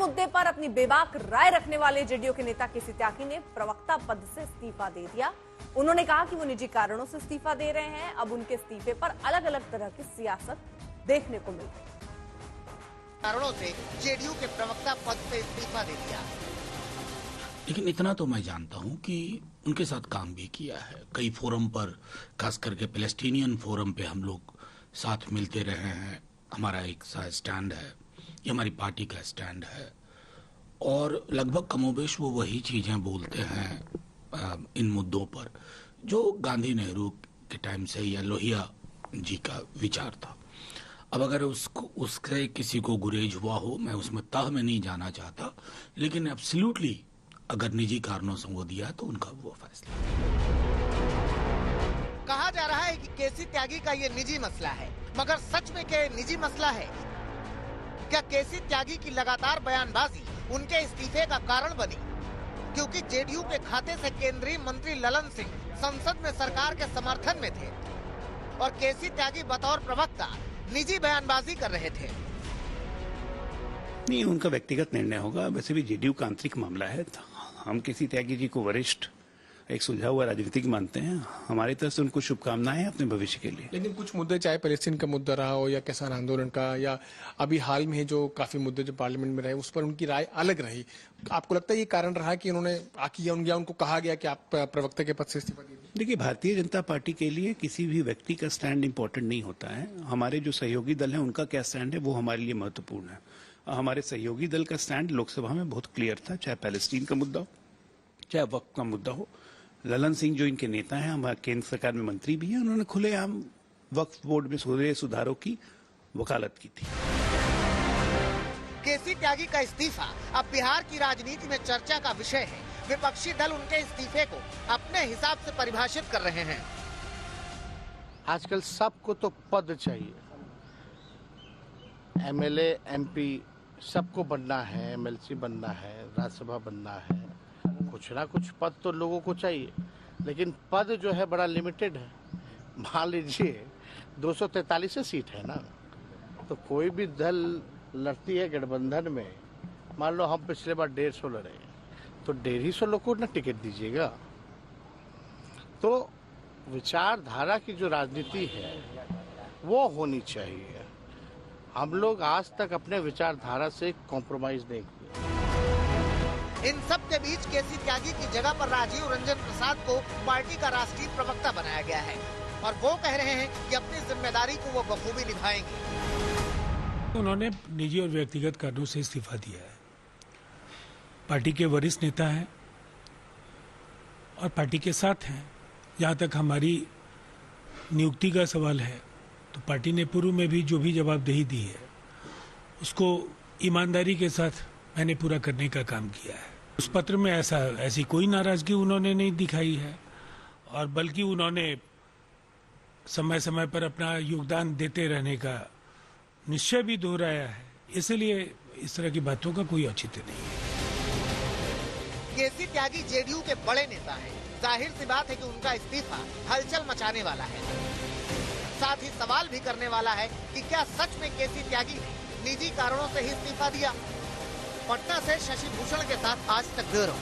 मुद्दे पर अपनी बेबाक राय रखने वाले जेडीयू के नेता केसी त्यागी ने प्रवक्ता पद से इस्तीफा दे दिया। उन्होंने कहा कि वो निजी कारणों से इस्तीफा दे रहे हैं। अब उनके इस्तीफे पर अलग अलग तरह की सियासत देखने को मिल रही है। कारणों से जेडीयू के प्रवक्ता पद से इस्तीफा दे दिया। लेकिन इतना तो मैं जानता हूं कि उनके साथ काम भी किया है कई फोरम पर, खास करके पैलेस्टीनियन फोरम पे हम लोग साथ मिलते रहे हैं। हमारा एक सा स्टैंड है, ये हमारी पार्टी का स्टैंड है और लगभग कमोबेश वो वही चीजें बोलते हैं इन मुद्दों पर जो गांधी नेहरू के टाइम से या लोहिया जी का विचार था। अब अगर उससे किसी को गुरेज हुआ हो, मैं उसमें तह में नहीं जाना चाहता, लेकिन एब्सोल्युटली अगर निजी कारणों से वो दिया तो उनका वो फैसला। कहा जा रहा है कि केसी त्यागी का ये निजी मसला है, मगर सच में क्या निजी मसला है? क्या केसी त्यागी की लगातार बयानबाजी उनके इस्तीफे का कारण बनी? क्योंकि जेडीयू के खाते से केंद्रीय मंत्री ललन सिंह संसद में सरकार के समर्थन में थे और केसी त्यागी बतौर प्रवक्ता निजी बयानबाजी कर रहे थे। नहीं, उनका व्यक्तिगत निर्णय होगा। वैसे भी जेडीयू का आंतरिक मामला है। हम केसी त्यागी जी को वरिष्ठ एक सुलझा हुआ राजनीतिक मानते हैं। हमारी तरफ से उनको शुभकामनाएं हैं अपने भविष्य के लिए। लेकिन कुछ मुद्दे, चाहे पैलेस्टीन का मुद्दा रहा हो या किसान आंदोलन का, या अभी हाल में जो काफी मुद्दे जो पार्लियामेंट में रहे, उस पर उनकी राय अलग रही। आपको लगता है ये कारण रहा कि उन्होंने या उनको कहा गया कि आप प्रवक्ता के पद से इस्तीफा दीजिए? देखिए, भारतीय जनता पार्टी के लिए किसी भी व्यक्ति का स्टैंड इम्पोर्टेंट नहीं होता है। हमारे जो सहयोगी दल है उनका क्या स्टैंड है वो हमारे लिए महत्वपूर्ण है। हमारे सहयोगी दल का स्टैंड लोकसभा में बहुत क्लियर था, चाहे पैलेस्टीन का मुद्दा हो, चाहे वक्फ का मुद्दा हो। ललन सिंह जो इनके नेता हैं, हमारे केंद्र सरकार में मंत्री भी हैं, उन्होंने खुलेआम वक्फ बोर्ड में हो रहे सुधारों की वकालत की थी। केसी त्यागी का इस्तीफा अब बिहार की राजनीति में चर्चा का विषय है। विपक्षी दल उनके इस्तीफे को अपने हिसाब से परिभाषित कर रहे हैं। आजकल सबको तो पद चाहिए, एमएलए, एमपी सबको बनना है, एमएलसी बनना है, राज्यसभा बनना है, कुछ ना कुछ पद तो लोगों को चाहिए। लेकिन पद जो है बड़ा लिमिटेड है। मान लीजिए 243 सीट है ना, तो कोई भी दल लड़ती है गठबंधन में, मान लो हम पिछले बार 150 लड़े, तो 150 लोग को ना टिकट दीजिएगा। तो विचारधारा की जो राजनीति है वो होनी चाहिए। हम लोग आज तक अपने विचारधारा से कॉम्प्रोमाइज नहीं किए। इन सब के बीच केसी त्यागी की जगह पर राजीव रंजन प्रसाद को पार्टी का राष्ट्रीय प्रवक्ता बनाया गया है और वो कह रहे हैं कि अपनी जिम्मेदारी को वो बखूबी निभाएंगे। उन्होंने निजी और व्यक्तिगत कारणों से इस्तीफा दिया है। पार्टी के वरिष्ठ नेता हैं और पार्टी के साथ हैं। जहाँ तक हमारी नियुक्ति का सवाल है तो पार्टी ने पूर्व में भी जो भी जवाबदेही दी है उसको ईमानदारी के साथ मैंने पूरा करने का काम किया है। उस पत्र में ऐसी कोई नाराजगी उन्होंने नहीं दिखाई है और बल्कि उन्होंने समय समय पर अपना योगदान देते रहने का निश्चय भी दोहराया है। इसलिए इस तरह की बातों का कोई औचित्य नहीं है। केसी त्यागी जेडीयू के बड़े नेता हैं। जाहिर सी बात है कि उनका इस्तीफा हलचल मचाने वाला है। साथ ही सवाल भी करने वाला है कि क्या सच में केसी त्यागी ने निजी कारणों से ही इस्तीफा दिया। पटना से शशि भूषण के साथ आज तक ब्यूरो।